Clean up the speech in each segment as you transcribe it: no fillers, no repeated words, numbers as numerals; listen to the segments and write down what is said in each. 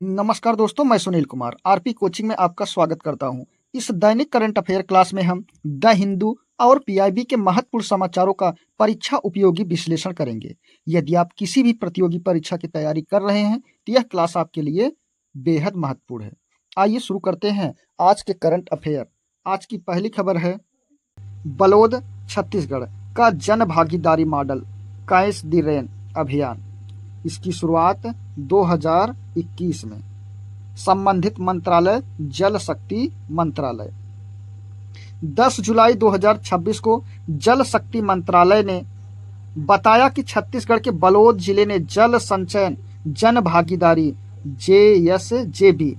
नमस्कार दोस्तों, मैं सुनील कुमार आरपी कोचिंग में आपका स्वागत करता हूं। इस दैनिक करंट अफेयर क्लास में हम द हिंदू और पीआईबी के महत्वपूर्ण समाचारों का परीक्षा उपयोगी विश्लेषण करेंगे। यदि आप किसी भी प्रतियोगी परीक्षा की तैयारी कर रहे हैं तो यह क्लास आपके लिए बेहद महत्वपूर्ण है। आइए शुरू करते हैं आज के करंट अफेयर। आज की पहली खबर है, बलौद छत्तीसगढ़ का जन भागीदारी मॉडल कैच द रेन अभियान। इसकी शुरुआत 2021 में। संबंधित मंत्रालय जल शक्ति मंत्रालय। 10 जुलाई 2026 को जल शक्ति मंत्रालय ने बताया कि छत्तीसगढ़ के बलौद जिले ने जल संचयन जन भागीदारी JSJB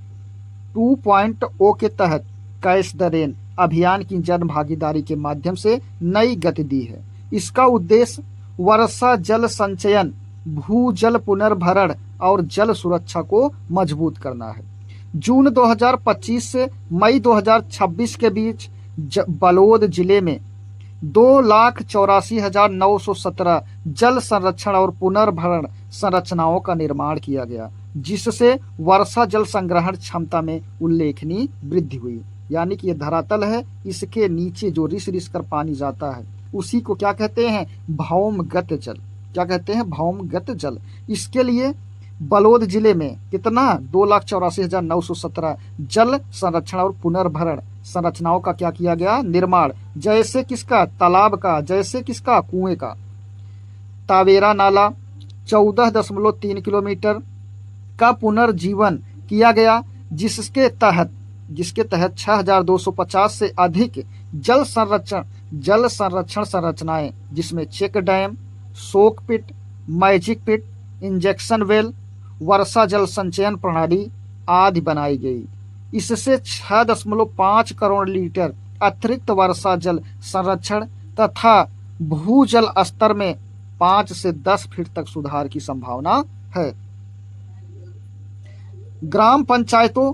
2.0 के तहत कैच द रेन अभियान की जन भागीदारी के माध्यम से नई गति दी है। इसका उद्देश्य वर्षा जल संचयन, भूजल पुनर्भरण और जल सुरक्षा को मजबूत करना है। जून 2025 से मई 2026 के बीच बलौद जिले में 2,84,917 जल संरक्षण और पुनर्भरण संरचनाओं का निर्माण किया गया, जिससे वर्षा जल संग्रहण क्षमता में उल्लेखनीय वृद्धि हुई। यानी कि ये धरातल है, इसके नीचे जो रिस कर पानी जाता है उसी को क्या कहते हैं? भौमगत जल। क्या कहते हैं? भौमगत जल। इसके लिए बलौद जिले में कितना 2,84,917 जल संरक्षण और पुनर्भरण संरचनाओं का क्या किया गया? निर्माण। जैसे किसका? तालाब का। जैसे किसका? कुएं का। तावेरा नाला 14.3 किलोमीटर का पुनर्जीवन किया गया, जिसके तहत 6,250 से अधिक जल संरक्षण संरचनाएं, जिसमें चेक डैम, सोक पिट, मैजिक पिट, इंजेक्शन वेल, वर्षा जल संचयन प्रणाली आदि बनाई गई। इससे 6.5 करोड़ लीटर अतिरिक्त वर्षा जल संरक्षण तथा भूजल स्तर में 5 से 10 फीट तक सुधार की संभावना है। ग्राम पंचायतों,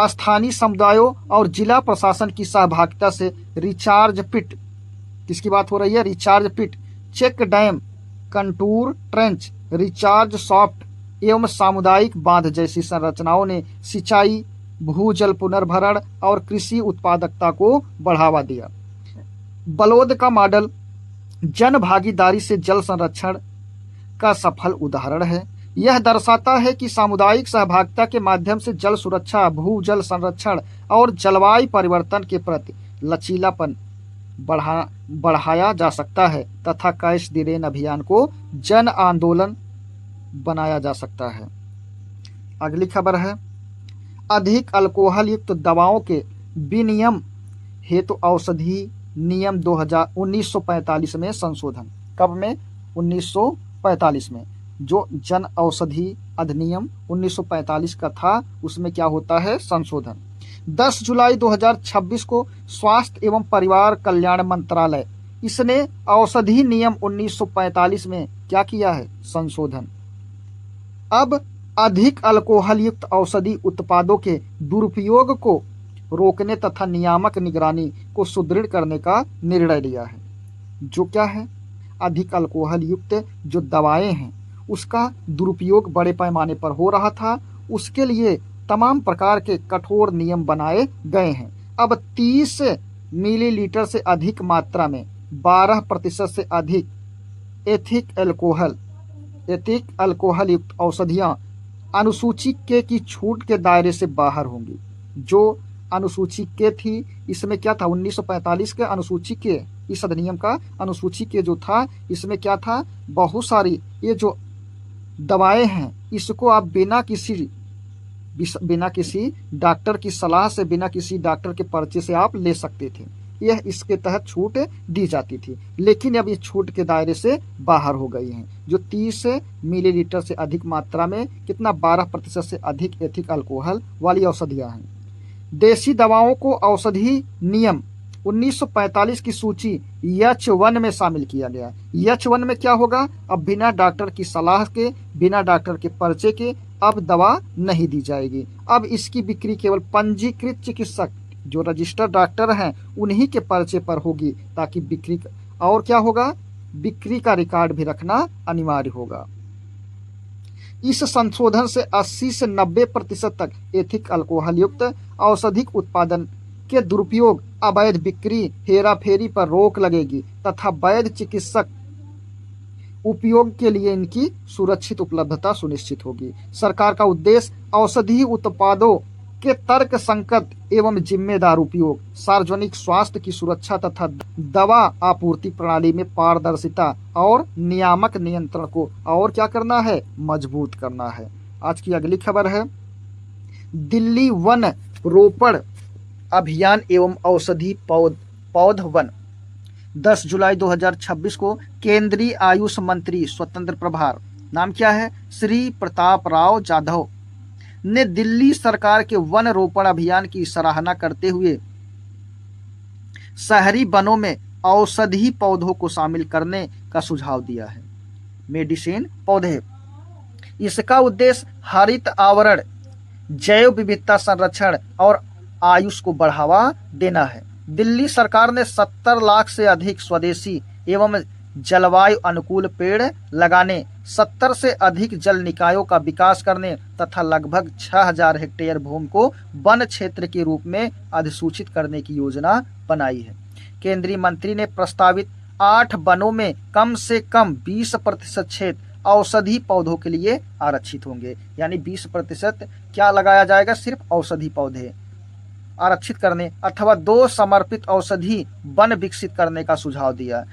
स्थानीय समुदायों और जिला प्रशासन की सहभागिता से रिचार्ज पिट, किसकी बात हो रही है? Recharge pit, check dam, contour trench, recharge shaft एवं सामुदायिक बांध जैसी संरचनाओं ने सिंचाई, भूजल पुनर्भरण और कृषि उत्पादकता को बढ़ावा दिया। बलौद का मॉडल जन भागीदारी से जल संरक्षण का सफल उदाहरण है। यह दर्शाता है कि सामुदायिक सहभागिता के माध्यम से जल सुरक्षा, भूजल संरक्षण और जलवायु परिवर्तन के प्रति लचीलापन बढ़ाया जा सकता है तथा कैच द रेन अभियान को जन आंदोलन बनाया जा सकता है। अगली खबर है, अधिक अल्कोहल युक्त दवाओं के विनियम हेतु औषधि नियम 1945 में संशोधन। कब में? 1945 में। जो जन औषधि अधिनियम 1945 का था, उसमें क्या होता है? संशोधन। 10 जुलाई 2026 को स्वास्थ्य एवं परिवार कल्याण मंत्रालय, इसने औषधि नियम 1945 में क्या किया है? संशोधन। अब अधिक अल्कोहल युक्त औषधि उत्पादों के दुरुपयोग को रोकने तथा नियामक निगरानी को सुदृढ़ करने का निर्णय लिया है। जो क्या है? अधिक अल्कोहल युक्त जो दवाएं हैं उसका दुरुपयोग बड़े पैमाने पर हो रहा था, उसके लिए तमाम प्रकार के कठोर नियम बनाए गए हैं। अब 30 मिलीलीटर से अधिक मात्रा में 12% से अधिक एथिक अल्कोहल युक्त औषधियां अनुसूची के की छूट के दायरे से बाहर होंगी। जो अनुसूची के थी, इसमें क्या था? 1945 के अनुसूची के, इस अधिनियम का अनुसूची के जो था, इसमें क्या था? बहुत सारी ये जो दवाएं हैं, इसको आप बिना किसी डॉक्टर की सलाह से, बिना किसी डॉक्टर के पर्चे से आप ले सकते थे। यह इसके तहत छूट दी जाती थी, लेकिन अब ये छूट के दायरे से बाहर हो गई हैं। जो 30 मिलीलीटर से अधिक मात्रा में कितना 12% से अधिक एथिक अल्कोहल वाली औषधियां हैं। देसी दवाओं को औषधि नियम 1945 की सूची H1 में शामिल किया गया। H1 में क्या होगा? अब बिना डॉक्टर की सलाह के, बिना डॉक्टर के पर्चे के अब दवा नहीं दी जाएगी। अब इसकी बिक्री केवल पंजीकृत चिकित्सक, जो रजिस्टर्ड डॉक्टर हैं, उन्हीं के पर्चे पर होगी, ताकि बिक्री और क्या होगा? बिक्री का रिकॉर्ड भी रखना अनिवार्य होगा। इस संशोधन से 80 से 90% तक एथिक अल्कोहल युक्त औषधिक उत्पादन के दुरुपयोग, अवैध बिक्री, हेराफेरी पर रोक लगेगी तथा वैध चिकित्सक उपयोग के लिए इनकी सुरक्षित उपलब्धता सुनिश्चित होगी। सरकार का उद्देश्य औषधि उत्पादों के तर्क संगत एवं जिम्मेदार उपयोग, सार्वजनिक स्वास्थ्य की सुरक्षा तथा दवा आपूर्ति प्रणाली में पारदर्शिता और नियामक नियंत्रण को और क्या करना है, मजबूत करना है। आज की अगली खबर है, दिल्ली वन रोपण अभियान एवं औषधि पौध वन। 10 जुलाई 2026 को केंद्रीय आयुष मंत्री स्वतंत्र प्रभार, नाम क्या है, श्री प्रताप राव जाधव ने दिल्ली सरकार के वन रोपण अभियान की सराहना करते हुए शहरी वनों में औषधि पौधों को शामिल करने का सुझाव दिया है। मेडिसिन पौधे, इसका उद्देश्य हरित आवरण, जैव विविधता संरक्षण और आयुष को बढ़ावा देना है। दिल्ली सरकार ने 70 लाख से अधिक स्वदेशी एवं जलवायु अनुकूल पेड़ लगाने, 70 से अधिक जल निकायों का विकास करने तथा लगभग 6000 हेक्टेयर भूमि को वन क्षेत्र के रूप में अधिसूचित करने की योजना बनाई है। केंद्रीय मंत्री ने प्रस्तावित 8 वनों में कम से कम 20% क्षेत्र औषधि पौधों के लिए आरक्षित होंगे, यानी 20% क्या लगाया जाएगा, सिर्फ औषधि पौधे आरक्षित करने अथवा 2 समर्पित औषधि वन विकसित करने का सुझाव दिया,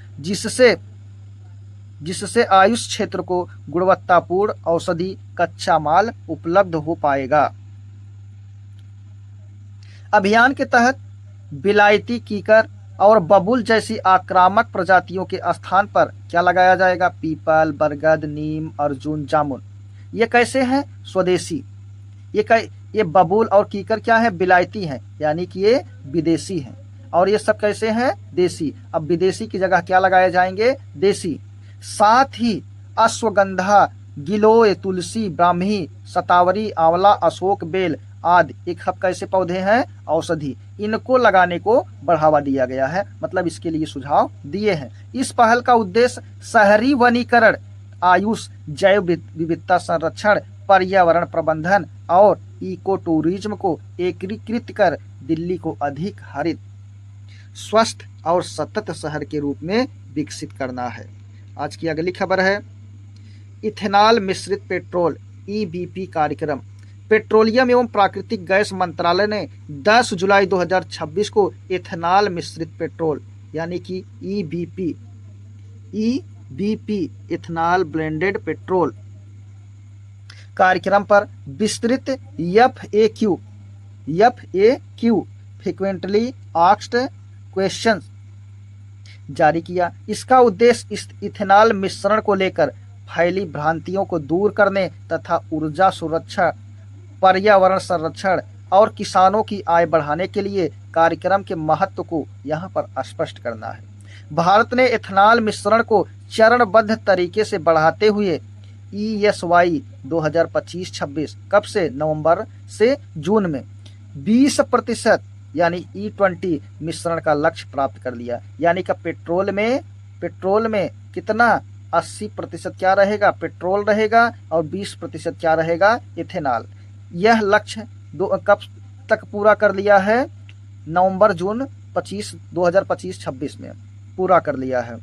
जिससे आयुष क्षेत्र को गुणवत्तापूर्ण औषधि कच्चा माल उपलब्ध हो पाएगा। अभियान के तहत बिलायती कीकर और बबूल जैसी आक्रामक प्रजातियों के स्थान पर क्या लगाया जाएगा, पीपल, बरगद, नीम, अर्जुन, जामुन। ये कैसे हैं, स्वदेशी। ये बबूल और कीकर क्या है, बिलायती हैं, यानी कि ये विदेशी हैं। और ये सब कैसे हैं, देसी। अब विदेशी की जगह क्या लगाए जाएंगे, देसी। साथ ही अश्वगंधा, गिलोय, तुलसी, ब्राह्मी, शतावरी, आंवला, अशोक, बेल आदि एक सब कैसे पौधे हैं, औषधि। इनको लगाने को बढ़ावा दिया गया है, मतलब इसके लिए सुझाव दिए हैं। इस पहल का उद्देश्य शहरी वनीकरण, आयुष, जैव विविधता संरक्षण, पर्यावरण प्रबंधन और इको टूरिज्म को एकीकृत कर दिल्ली को अधिक हरित, स्वस्थ और सतत शहर के रूप में विकसित करना है। आज की अगली खबर है, इथेनॉल मिश्रित पेट्रोल ईबीपी कार्यक्रम। पेट्रोलियम एवं प्राकृतिक गैस मंत्रालय ने 10 जुलाई 2026 को इथेनॉल मिश्रित पेट्रोल यानी कि ईबीपी इथेनॉल ब्लेंडेड पेट्रोल कार्यक्रम पर विस्तृत FAQ फ्रीक्वेंटली आस्क्ड क्वेश्चंस जारी किया। इसका उद्देश्य इस इथेनॉल मिश्रण को लेकर फैली भ्रांतियों को दूर करने तथा ऊर्जा सुरक्षा, पर्यावरण संरक्षण और किसानों की आय बढ़ाने के लिए कार्यक्रम के महत्व को यहाँ पर स्पष्ट करना है। भारत ने इथेनॉल मिश्रण को चरणबद्ध तरीके से बढ़ाते हुए ESY 2025-26 कब से, नवंबर से जून में 20% यानी E20 मिश्रण का लक्ष्य प्राप्त कर लिया। यानी कि पेट्रोल में कितना, 80% क्या रहेगा, पेट्रोल रहेगा और 20% क्या रहेगा, इथेनॉल। यह लक्ष्य कब तक पूरा कर लिया है, नवंबर जून 2025-26 में पूरा कर लिया है।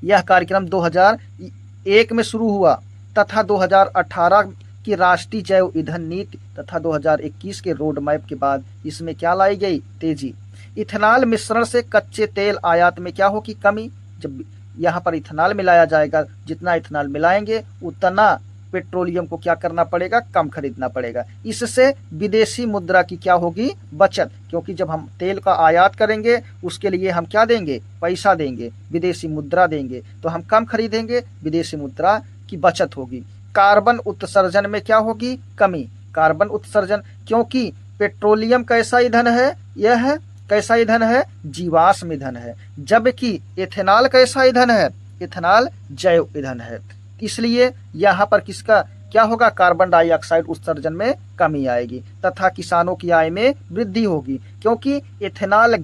यह कार्यक्रम 2001 में शुरू हुआ तथा 2018 की राष्ट्रीय जैव ईंधन नीति तथा 2021 के रोड मैप के बाद इसमें क्या लाई गई, तेजी। इथेनॉल मिश्रण से कच्चे तेल आयात में क्या होगी, कमी। जब यहाँ पर इथेनॉल मिलाया जाएगा, जितना इथेनॉल मिलाएंगे उतना पेट्रोलियम को क्या करना पड़ेगा, कम खरीदना पड़ेगा। इससे विदेशी मुद्रा की क्या होगी, बचत, क्योंकि जब हम तेल का आयात करेंगे उसके लिए हम क्या देंगे, पैसा देंगे, विदेशी मुद्रा देंगे, तो हम कम खरीदेंगे, विदेशी मुद्रा की बचत होगी। कार्बन उत्सर्जन में क्या होगी, कमी। कार्बन उत्सर्जन, क्योंकि पेट्रोलियम कैसा ईंधन है, यह कैसा ईंधन है, जीवाश्म ईंधन है, जबकि इथेनॉल कैसा ईंधन है, इथेनॉल जैव ईंधन है। इसलिए यहाँ पर किसका क्या होगा, कार्बन डाइऑक्साइड उत्सर्जन में कमी आएगी तथा किसानों की आय में वृद्धि होगी, क्योंकि इथेनॉल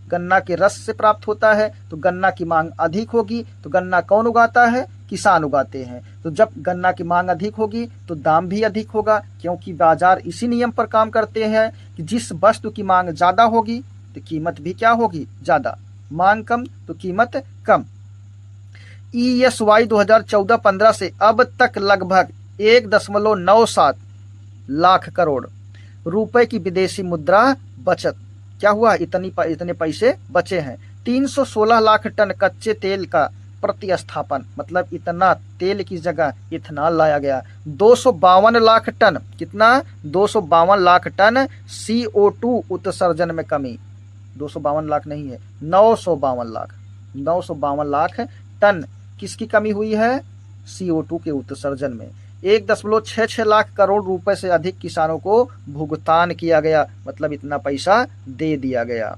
गन्ना के रस से प्राप्त होता है, तो गन्ना की मांग अधिक होगी। तो गन्ना कौन उगाता है, किसान उगाते हैं। तो जब गन्ना की मांग अधिक होगी तो दाम भी अधिक होगा, क्योंकि बाजार इसी नियम पर काम करते हैं कि जिस वस्तु की मांग ज़्यादा होगी तो कीमत भी क्या होगी, ज़्यादा। मांग कम तो कीमत कम। ESY 2014-15 से अब तक लगभग 1.97 लाख करोड़ रुपए की विदेशी मुद्रा बचत क्या हुआ, इतने पैसे बचे हैं। 316 लाख टन कच्चे तेल का प्रतिस्थापन, मतलब इतना तेल की जगह इथेनॉल लाया गया। 252 लाख टन, कितना, 252 लाख टन CO2 उत्सर्जन में कमी। 252 लाख नहीं है, 952 लाख टन किसकी कमी हुई है, CO2 के उत्सर्जन में। 1.66 लाख करोड़ रुपए से अधिक किसानों को भुगतान किया गया, मतलब इतना पैसा दे दिया गया।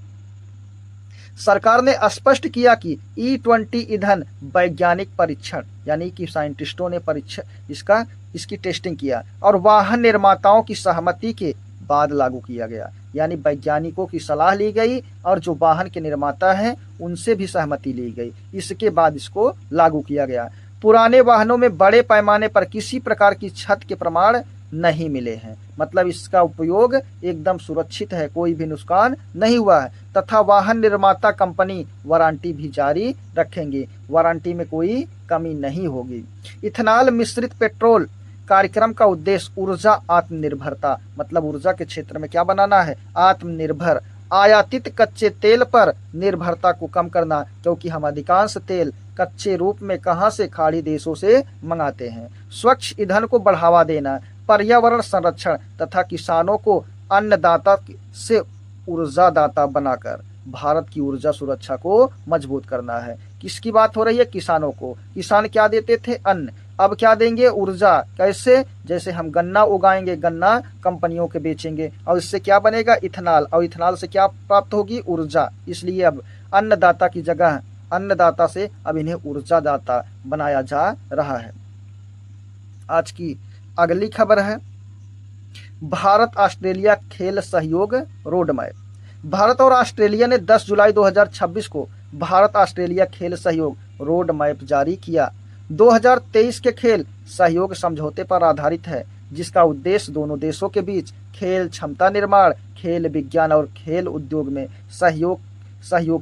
सरकार ने स्पष्ट किया कि E20 ईंधन वैज्ञानिक परीक्षण, यानी कि साइंटिस्टों ने इसकी टेस्टिंग किया और वाहन निर्माताओं की सहमति के बाद लागू किया गया। यानी वैज्ञानिकों की सलाह ली गई और जो वाहन के निर्माता हैं उनसे भी सहमति ली गई, इसके बाद इसको लागू किया गया। पुराने वाहनों में बड़े पैमाने पर किसी प्रकार की क्षति के प्रमाण नहीं मिले हैं, मतलब इसका उपयोग एकदम सुरक्षित है, कोई भी नुकसान नहीं हुआ है। तथा वाहन निर्माता कंपनी वारंटी भी जारी रखेंगे, वारंटी में कोई कमी नहीं होगी। इथेनॉल मिश्रित पेट्रोल कार्यक्रम का उद्देश्य ऊर्जा आत्मनिर्भरता, मतलब ऊर्जा के क्षेत्र में क्या बनाना है, आत्मनिर्भर। आयातित कच्चे तेल पर निर्भरता को कम करना, क्योंकि हम अधिकांश तेल कच्चे रूप में कहां से, खाड़ी देशों से मंगाते हैं। स्वच्छ ईंधन को बढ़ावा देना, पर्यावरण संरक्षण तथा किसानों को अन्नदाता से ऊर्जादाता बनाकर भारत की ऊर्जा सुरक्षा को मजबूत करना है। किसकी बात हो रही है, किसानों को। किसान क्या देते थे, अन्न, अब क्या देंगे, ऊर्जा। कैसे, जैसे हम गन्ना उगाएंगे, गन्ना कंपनियों के बेचेंगे और इससे क्या बनेगा, इथेनॉल, और इथेनॉल से क्या प्राप्त होगी, ऊर्जा। इसलिए अब अन्नदाता की जगह, अन्नदाता से अब इन्हें ऊर्जादाता बनाया जा रहा है। आज की अगली खबर है भारत ऑस्ट्रेलिया खेल सहयोग रोड मैप। भारत और ऑस्ट्रेलिया ने 10 जुलाई 2026 को भारत ऑस्ट्रेलिया खेल सहयोग रोड मैप जारी किया। 2023 के खेल सहयोग समझौते पर आधारित है, जिसका उद्देश्य दोनों देशों के बीच खेल क्षमता निर्माण, खेल विज्ञान और खेल उद्योग में सहयोग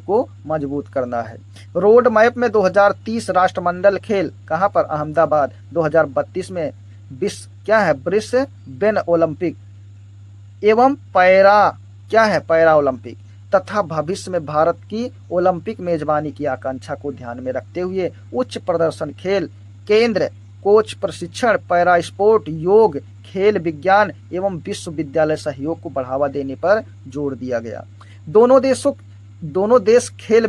को मजबूत करना है। रोड मैप में 2030 राष्ट्रमंडल खेल कहां पर, अहमदाबाद। 2032 में ब्रिस्बेन ओलंपिक एवं पैरा ओलंपिक तथा भविष्य में भारत की ओलंपिक मेजबानी की आकांक्षा को ध्यान में रखते हुए उच्च प्रदर्शन खेल केंद्र, कोच प्रशिक्षण, पैरा स्पोर्ट, योग, खेल विज्ञान एवं विश्वविद्यालय सहयोग को बढ़ावा देने पर जोर दिया गया। दोनों देश खेल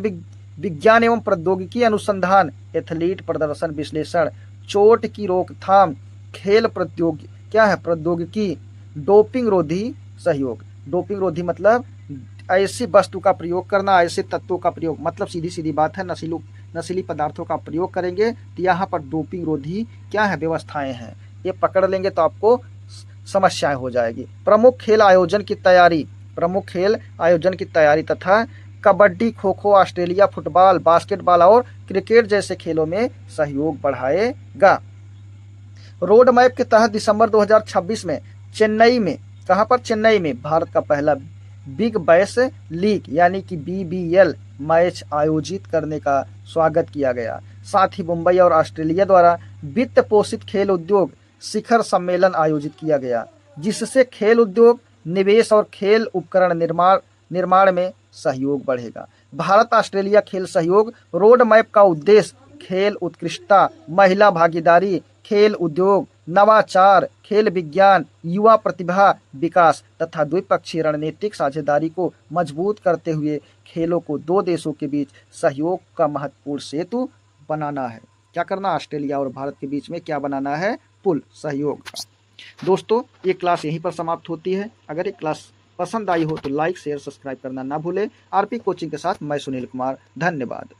विज्ञान एवं प्रौद्योगिकी अनुसंधान, एथलीट प्रदर्शन विश्लेषण, चोट की रोकथाम, खेल प्रौद्योगिकी, डोपिंग रोधी सहयोग। डोपिंग रोधी मतलब ऐसी वस्तु का प्रयोग करना, ऐसे तत्वों का प्रयोग, मतलब सीधी सीधी बात है, नशीली पदार्थों का प्रयोग करेंगे तो यहाँ पर डोपिंग रोधी क्या है, व्यवस्थाएं हैं। ये पकड़ लेंगे तो आपको समस्याएं हो जाएगी। प्रमुख खेल आयोजन की तैयारी तथा kabaddi, kho kho, Australia football, basketball और क्रिकेट जैसे खेलों में सहयोग बढ़ाएगा। रोड मैप के तहत दिसंबर 2026 में चेन्नई में, कहां पर, चेन्नई में भारत का पहला बिग बैश लीग यानी कि BBL मैच आयोजित करने का स्वागत किया गया। साथ ही मुंबई और ऑस्ट्रेलिया द्वारा वित्त पोषित खेल उद्योग शिखर सम्मेलन आयोजित किया गया, जिससे खेल उद्योग, निवेश और खेल उपकरण निर्माण में सहयोग बढ़ेगा। भारत ऑस्ट्रेलिया खेल सहयोग रोड मैप का उद्देश्य खेल उत्कृष्टता, महिला भागीदारी, खेल उद्योग, नवाचार, खेल विज्ञान, युवा प्रतिभा विकास तथा द्विपक्षीय रणनीतिक साझेदारी को मजबूत करते हुए खेलों को दो देशों के बीच सहयोग का महत्वपूर्ण सेतु बनाना है। क्या करना, ऑस्ट्रेलिया और भारत के बीच में क्या बनाना है, पुल, सहयोग का। दोस्तों, ये क्लास यहीं पर समाप्त होती है। अगर ये क्लास पसंद आई हो तो लाइक, शेयर, सब्सक्राइब करना ना भूलें। आरपी कोचिंग के साथ मैं सुनील कुमार, धन्यवाद।